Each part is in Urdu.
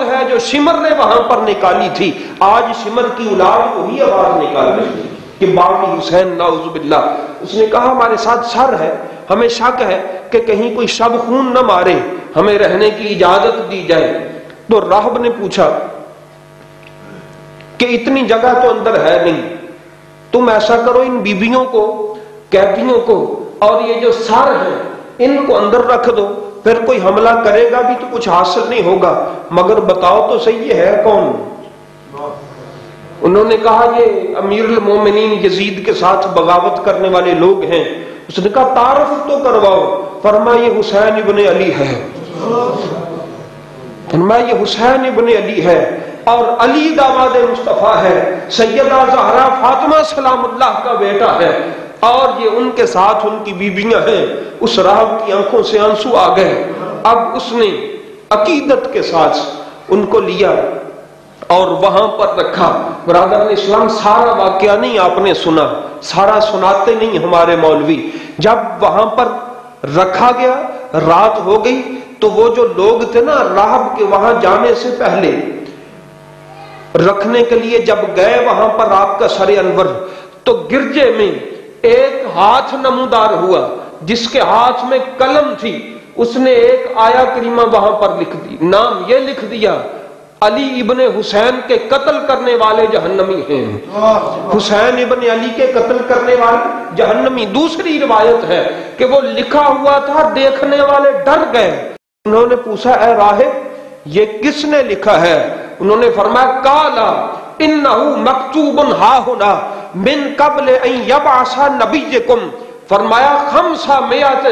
ہے جو شمر نے وہاں پر نکالی تھی، آج شمر کی اولاد وہی آواز نکال رہی تھی کہ باغی حسین نعوذ باللہ۔ اس نے کہا ہمارے ساتھ شر ہے، ہمیں شک ہے کہ کہیں کوئی شب خون نہ مارے، ہمیں رہنے کی اجازت دی جائے۔ تو راہب نے پوچھا کہ اتنی جگہ تو اندر ہے نہیں، تم ایسا کرو ان بیبیوں کو، قیدیوں کو اور یہ جو سر ہیں ان کو اندر رکھ دو، پھر کوئی حملہ کرے گا بھی تو کچھ حاصل نہیں ہوگا، مگر بتاؤ تو صحیح ہے کون؟ انہوں نے کہا یہ امیر المومنین یزید کے ساتھ بغاوت کرنے والے لوگ ہیں۔ اس نے کہا تعارف تو کرواؤ۔ فرمایا یہ حسین ابن علی ہے، فرمایا یہ حسین ابن علی ہے اور علی داماد مصطفیٰ ہے، سیدہ زہرا فاطمہ سلام اللہ کا بیٹا ہے، اور یہ ان کے ساتھ ان کی بیویاں ہیں۔ اس راہب کی آنکھوں سے آنسو آ گئے۔ اب اس نے عقیدت کے ساتھ ان کو لیا اور وہاں پر رکھا۔ برادران اسلام سارا واقعہ نہیں آپ نے سنا، سارا سناتے نہیں ہمارے مولوی۔ جب وہاں پر رکھا گیا، رات ہو گئی، تو وہ جو لوگ تھے نا راہب کے وہاں جانے سے پہلے رکھنے کے لیے جب گئے وہاں پر آپ کا سر انور، تو گرجے میں ایک ہاتھ نمودار ہوا جس کے ہاتھ میں قلم تھی۔ اس نے ایک آیا کریمہ وہاں پر لکھ دی، نام یہ لکھ دیا علی ابن حسین کے قتل کرنے والے جہنمی ہیں۔ حسین ابن علی کے قتل کرنے والے جہنمی۔ دوسری روایت ہے کہ وہ لکھا ہوا تھا، دیکھنے والے ڈر گئے۔ انہوں نے پوچھا اے راہب یہ کس نے لکھا ہے؟ انہوں نے فرمایا کالا انہ مکتوب ہا ہونا من قبل ان یبعث نبیکم، فرمایا خمسہ مئات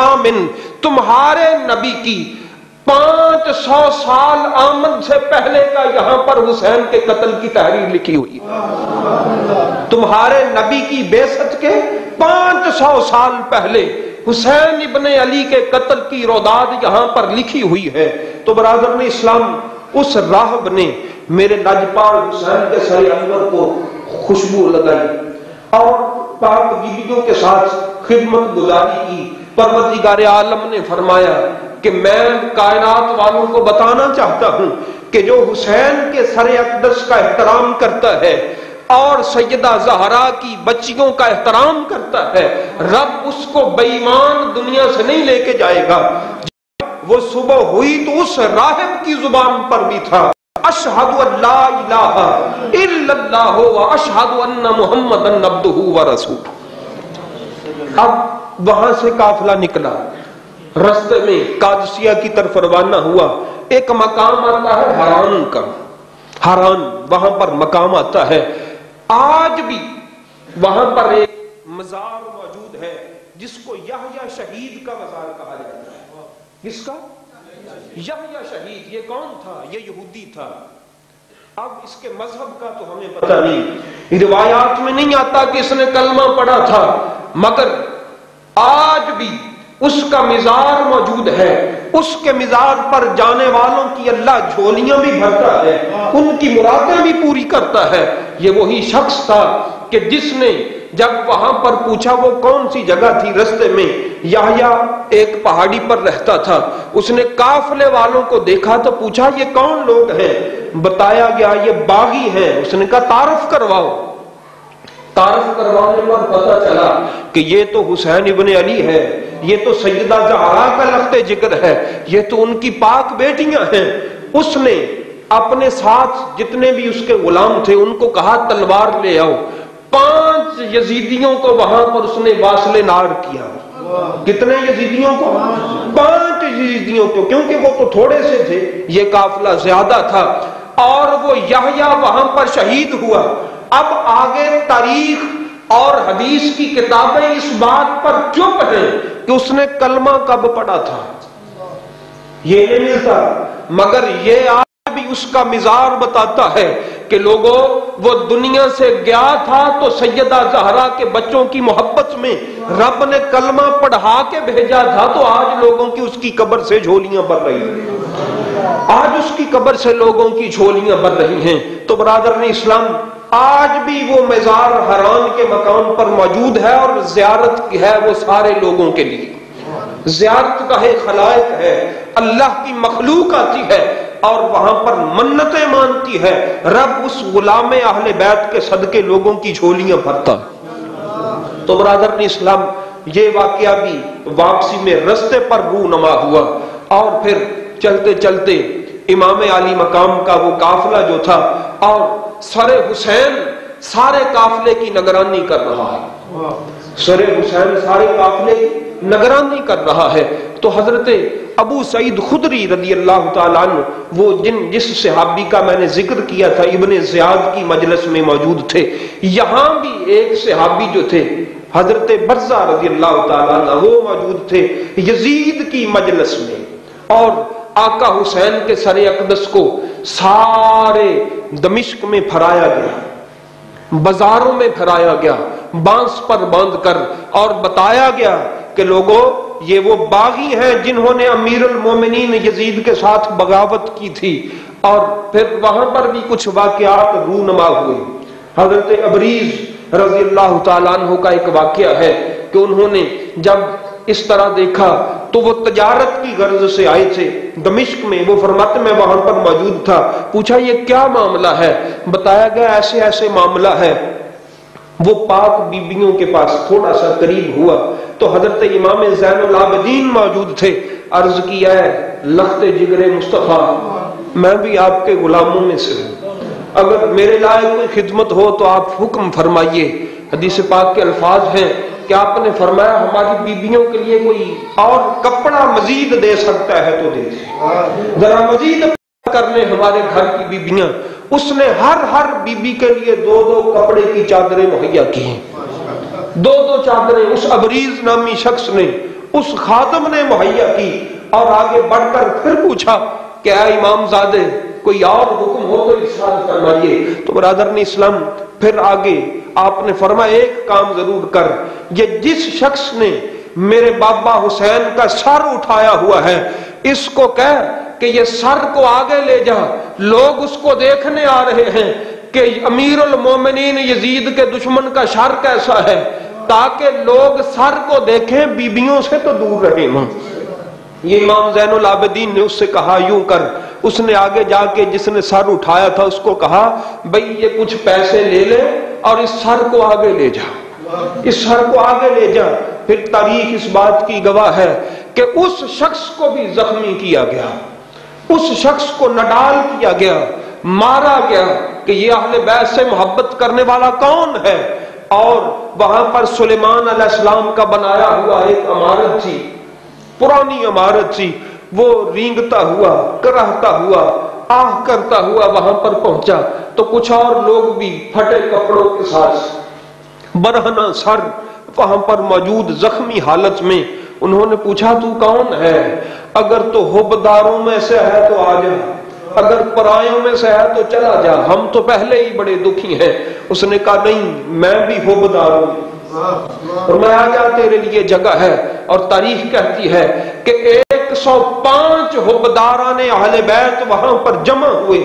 آمن، تمہارے نبی کی 500 سال آمد سے پہلے کا یہاں پر حسین کے قتل کی تحریر لکھی ہوئی ہے۔ تمہارے نبی کی بعثت کے 500 سال پہلے حسین ابن علی کے قتل کی روداد یہاں پر لکھی ہوئی ہے۔ تو برادران اسلام اس راہب نے میرے لجپال حسین کے سر انور کو خوشبو لگائی اور پاک بیویوں کے ساتھ خدمت گزاری کی۔ پروردگار عالم نے فرمایا کہ میں کائنات والوں کو بتانا چاہتا ہوں کہ جو حسین کے سر اقدس کا احترام کرتا ہے اور سیدہ زہرا کی بچیوں کا احترام کرتا ہے، رب اس کو بے ایمان دنیا سے نہیں لے کے جائے گا۔ جب وہ صبح ہوئی تو اس راہب کی زبان پر بھی تھا اشہد ان لا الہ الا اللہ و اشہد ان محمدن عبدہ و رسولہ۔ اب وہاں سے قافلہ نکلا، رستے میں قادسیہ کی طرف روانہ ہوا۔ ایک مقام آتا ہے حران کا، حران وہاں پر مقام آتا ہے۔ آج بھی وہاں پر ایک مزار موجود ہے جس کو یحییٰ شہید کا مزار کہا جاتا ہے۔ کس کا؟ یحییٰ شہید۔ یہ کون تھا؟ یہ یہودی تھا۔ اب اس کے مذہب کا تو ہمیں پتہ نہیں، روایات میں نہیں آتا کہ اس نے کلمہ پڑھا تھا، مگر آج بھی اس کا مزار موجود ہے۔ اس کے مزار پر جانے والوں کی اللہ جھولیاں بھی بھرتا ہے، ان کی مرادیں بھی پوری کرتا ہے۔ یہ وہی شخص تھا کہ جس نے جب وہاں پر پوچھا وہ کون سی جگہ تھی رستے میں، یحییٰ ایک پہاڑی پر رہتا تھا، اس نے قافلے والوں کو دیکھا تو پوچھا یہ کون لوگ ہیں؟ بتایا گیا یہ باغی ہیں۔ اس نے کہا تعارف کرواؤ۔ تعارف کروانے پر پتہ چلا کہ یہ تو حسین ابن علی ہے، یہ تو سیدہ زہرا کا لخت جگر ہے، یہ تو ان کی پاک بیٹیاں ہیں۔ اس نے اپنے ساتھ جتنے بھی اس کے غلام تھے ان کو کہا تلوار لے آؤ۔ 5 یزیدیوں کو وہاں پر اس نے واصل نار کیا۔ کتنے یزیدیوں کو؟ 5 یزیدیوں کو، کیونکہ وہ تو تھوڑے سے تھے، یہ قافلہ زیادہ تھا، اور وہ یحییٰ وہاں پر شہید ہوا۔ اب آگے تاریخ اور حدیث کی کتابیں اس بات پر چپ ہیں کہ اس نے کلمہ کب پڑھا تھا، یہ نہیں ملتا، مگر یہ آج بھی اس کا مزار بتاتا ہے کہ لوگوں وہ دنیا سے گیا تھا تو سیدہ زہرا کے بچوں کی محبت میں رب نے کلمہ پڑھا کے بھیجا تھا، تو آج لوگوں کی اس کی قبر سے جھولیاں بھر رہی ہیں، آج اس کی قبر سے لوگوں کی جھولیاں بھر رہی ہیں۔ تو برادران اسلام آج بھی وہ مزار حران کے مقام پر موجود ہے، اور زیارت کی ہے وہ سارے لوگوں کے لیے، زیارت کا ہے خلائق ہے، اللہ کی مخلوق آتی ہے، اور وہاں پر منتیں مانتی ہے، رب اس غلام اہل بیت کے صدقے لوگوں کی جھولیاں بھرتا ہے۔ تو برادران اسلام، یہ واقعہ بھی واپسی میں رستے پر رونما ہوا، اور پھر چلتے چلتے امام علی مقام کا وہ قافلہ جو تھا، اور سر حسین سارے قافلے کی نگرانی کر رہا ہے، سر حسین سارے قافلے کی نگرانی کر رہا ہے۔ تو حضرت ابو سعید خدری رضی اللہ تعالیٰ عنہ، وہ جس صحابی کا میں نے ذکر کیا تھا، ابن زیاد کی مجلس میں موجود تھے، یہاں بھی ایک صحابی جو تھے حضرت برزہ رضی اللہ تعالیٰ عنہ، وہ موجود تھے یزید کی مجلس میں، اور آقا حسین کے سر اقدس کو سارے دمشق میں پھرایا گیا، بازاروں میں پھرایا گیا بانس پر باندھ کر، اور بتایا گیا کہ لوگوں یہ وہ باغی ہیں جنہوں نے امیر المومنین یزید کے ساتھ بغاوت کی تھی۔ اور پھر وہاں پر بھی کچھ واقعات رونما ہوئے۔ حضرت ابریز رضی اللہ تعالیٰ عنہ کا ایک واقعہ ہے کہ انہوں نے جب اس طرح دیکھا تو وہ تجارت کی غرض سے آئے تھے دمشق میں، وہ فرماتے میں وہاں پر موجود تھا، پوچھا یہ کیا معاملہ ہے؟ بتایا گیا ایسے ایسے معاملہ ہے۔ وہ پاک بیبیوں کے پاس تھوڑا سا قریب ہوا تو حضرت امام زین العابدین موجود تھے، عرض کیا ہے لخت جگر مصطفیٰ، میں بھی آپ کے غلاموں میں سے ہوں، اگر میرے لائق کوئی خدمت ہو تو آپ حکم فرمائیے۔ حدیث پاک کے الفاظ ہیں کہ آپ نے فرمایا ہماری بیبیوں کے لیے کوئی اور کپڑا مزید دے سکتا ہے تو دے دے، ذرا مزید کرنے ہمارے گھر کی بیبیاں۔ اس نے ہر بیبی کے لیے 2 کپڑے کی چادریں مہیا کی ہیں، 2 چادریں اس ابریز نامی شخص نے، اس خادم نے مہیا کی، اور آگے بڑھ کر پھر پوچھا کہ اے امام زادے کوئی اور حکم ہو تو ارشاد فرمائیے۔ تو برادران اسلام پھر آگے آپ نے فرمایا ایک کام ضرور کر، یہ جس شخص نے میرے بابا حسین کا سر اٹھایا ہوا ہے اس کو کہہ کہ یہ سر کو آگے لے جا، لوگ اس کو دیکھنے آ رہے ہیں کہ امیر المومنین یزید کے دشمن کا سر کیسا ہے، تاکہ لوگ سر کو دیکھیں، بیبیوں سے تو دور رہیں۔ یہ امام زین العابدین نے اس سے کہا یوں کر، اس نے آگے جا کے جس نے سر اٹھایا تھا اس کو کہا بھئی یہ کچھ پیسے لے لے اور اس سر کو آگے لے جا، اس سر کو آگے لے جا۔ پھر تاریخ اس بات کی گواہ ہے کہ اس شخص کو بھی زخمی کیا گیا، اس شخص کو نڈال کیا گیا، مارا گیا کہ یہ اہل بیت سے محبت کرنے والا کون ہے۔ اور وہاں پر سلیمان علیہ السلام کا بنایا ہوا ایک عمارت تھی، پرانی عمارت تھی، وہ رینگتا ہوا، کرہتا ہوا، آہ کرتا ہوا وہاں پر پہنچا تو کچھ اور لوگ بھی پھٹے کپڑوں کے ساتھ برہنہ سر وہاں پر موجود زخمی حالت میں۔ انہوں نے پوچھا تو کون ہے؟ اگر تو حبداروں میں سے ہے تو آ جا، اگر پرایوں میں سے ہے تو چلا جا، ہم تو پہلے ہی بڑے دکھی ہیں۔ اس نے کہا نہیں میں بھی حبدار ہوں اور میں آ جا تیرے لیے جگہ ہے۔ اور تاریخ کہتی ہے کہ 105 حبداران اہل بیت وہاں پر جمع ہوئے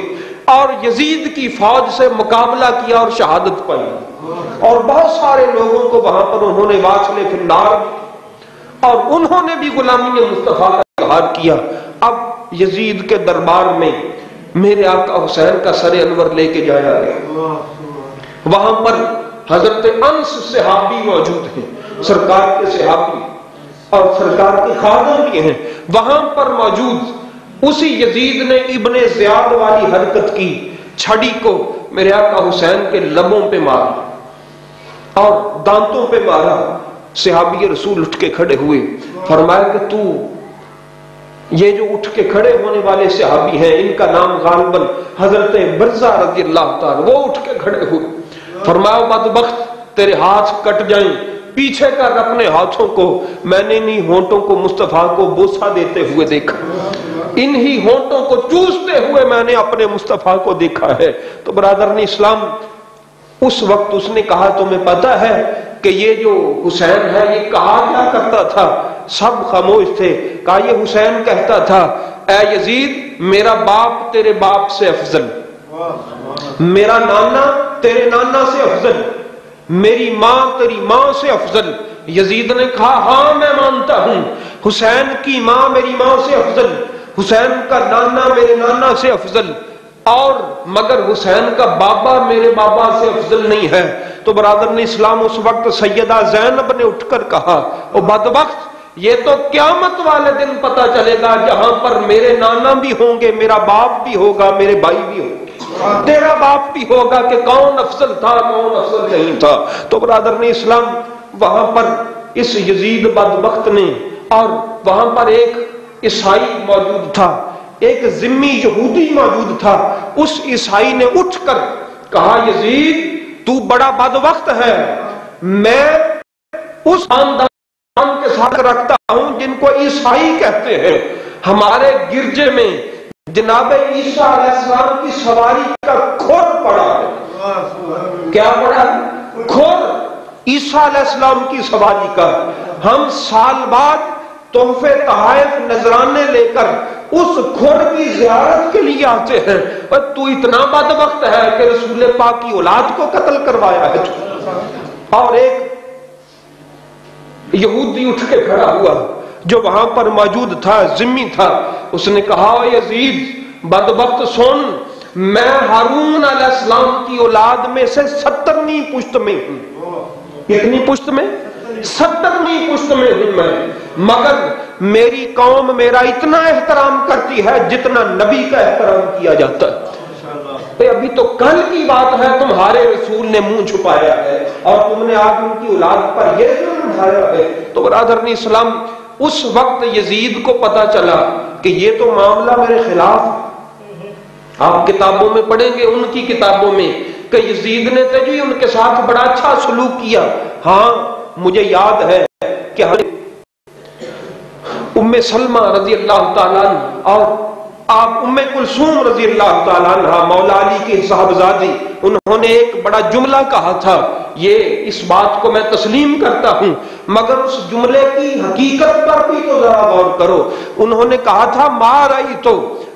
اور یزید کی فوج سے مقابلہ کیا اور شہادت پائی، اور بہت سارے لوگوں کو وہاں پر انہوں نے واصل فی النار، اور انہوں نے بھی غلامی مصطفیٰ کا اظہار کیا۔ اب یزید کے دربار میں میرے آقا حسین کا سر انور لے کے جایا گیا، وہاں پر حضرت انس صحابی موجود ہیں، سرکار کے صحابی اور سرکار کے خادم بھی ہیں وہاں پر موجود۔ اسی یزید نے ابن زیاد والی حرکت کی، چھڑی کو میرے آقا حسین کے لبوں پہ مارا اور دانتوں پہ مارا۔ صحابی رسول اٹھ کے کھڑے ہوئے، فرمایا کہ تو یہ جو اٹھ کے کھڑے ہونے والے صحابی ہیں ان کا نام غالباً حضرت برزہ رضی اللہ تعالی، وہ اٹھ کے کھڑے ہوئے، فرمایا بدبخت تیرے ہاتھ کٹ جائیں، پیچھے کر اپنے ہاتھوں کو، میں نے انہی ہونٹوں کو مصطفیٰ کو بوسہ دیتے ہوئے دیکھا، انہی ہونٹوں کو چوستے ہوئے میں نے اپنے مصطفیٰ کو دیکھا ہے۔ تو برادران اسلام اس وقت اس نے کہا تمہیں پتا ہے کہ یہ جو حسین ہے یہ کہا کیا کرتا تھا؟ سب خاموش تھے۔ کہا یہ حسین کہتا تھا اے یزید میرا باپ تیرے باپ سے افضل، میرا نانا تیرے نانا سے افضل، میری ماں تیری ماں سے افضل۔ یزید نے کہا ہاں میں مانتا ہوں، حسین کی ماں میری ماں سے افضل، حسین کا نانا میرے نانا سے افضل، اور مگر حسین کا بابا میرے بابا سے افضل نہیں ہے۔ تو برادران اسلام اس وقت سیدہ زینب نے اٹھ کر کہا، او بدبخت، یہ تو قیامت والے دن پتہ چلے گا جہاں پر میرے نانا بھی ہوں گے، میرا باپ بھی ہوگا، میرے بھائی بھی ہوں گے، تیرا باپ بھی ہوگا، کہ کون افضل تھا کون افضل نہیں تھا۔ تو برادران اسلام وہاں پر اس یزید بدبخت نے، اور وہاں پر ایک عیسائی موجود تھا، ایک ذمی یہودی موجود تھا، اس عیسائی نے اٹھ کر کہا، یزید تو بڑا بدبخت ہے، میں اس خاندان کے ساتھ رکھتا ہوں جن کو عیسائی کہتے ہیں، ہمارے گرجے میں جناب عیسیٰ علیہ السلام کی سواری کا کھور پڑا ہے۔ کیا پڑا ہے؟ کھور عیسیٰ علیہ السلام کی سواری کا۔ ہم سال بعد تحفے تحائف نذرانے لے کر اس کھور کی زیارت کے لیے آتے ہیں، اور تو اتنا بدبخت ہے کہ رسول پاک کی اولاد کو قتل کروایا ہے۔ اور ایک یہودی اٹھ کے کھڑا ہوا جو وہاں پر موجود تھا، ذمی تھا، اس نے کہا، یزید بدبخت سن، میں ہارون علیہ السلام کی اولاد میں سے 70ویں پشت میں ہوں۔ کتنی پشت میں؟ 70ویں پشت میں ہوں میں، مگر میری قوم میرا اتنا احترام کرتی ہے جتنا نبی کا احترام کیا جاتا ہے۔ ابھی تو کل کی بات ہے، تمہارے رسول نے منہ چھپایا ہے اور تم نے آج ان کی اولاد پر یہ ظلم ڈھایا ہے۔ تو برادران اسلام اس وقت یزید کو پتا چلا کہ یہ تو معاملہ میرے خلاف ہے۔ آپ کتابوں میں پڑھیں گے، ان کی کتابوں میں، کہ یزید نے تو جی ان کے ساتھ بڑا اچھا سلوک کیا۔ ہاں مجھے یاد ہے کہ ام سلمہ رضی اللہ تعالیٰ اور آپ ام کلثوم رضی اللہ تعالیٰ عنہ مولا علی کی صاحبزادی، انہوں نے ایک بڑا جملہ کہا تھا، یہ اس بات کو میں تسلیم کرتا ہوں، مگر اس جملے کی حقیقت پر بھی تو ذرا غور کرو۔ انہوں نے کہا تھا، ما رأیت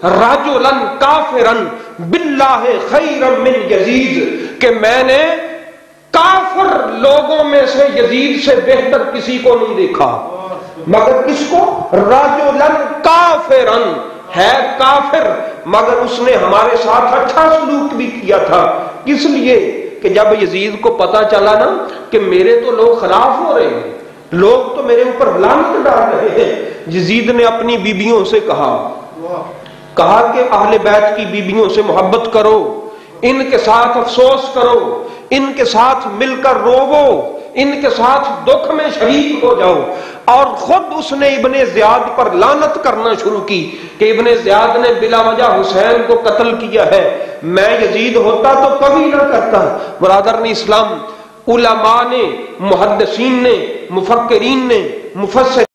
رجلا کافرا باللہ خیرا من یزید، کہ میں نے کافر لوگوں میں سے یزید سے بہتر کسی کو نہیں دیکھا، مگر کس کو؟ رجلا کافرا، ہے کافر مگر اس نے ہمارے ساتھ اچھا سلوک بھی کیا تھا۔ اس لیے کہ جب یزید کو پتا چلا نا کہ میرے تو لوگ خلاف ہو رہے ہیں، لوگ تو میرے اوپر لعنت ڈال رہے ہیں، یزید نے اپنی بیبیوں سے کہا کہ اہل بیت کی بیبیوں سے محبت کرو، ان کے ساتھ افسوس کرو، ان کے ساتھ مل کر روو، ان کے ساتھ دکھ میں شریک ہو جاؤ۔ اور خود اس نے ابن زیاد پر لعنت کرنا شروع کی کہ ابن زیاد نے بلا وجہ حسین کو قتل کیا ہے، میں یزید ہوتا تو کبھی نہ کرتا۔ برادران اسلام، علماء نے، محدثین نے، مفکرین نے، مفسرین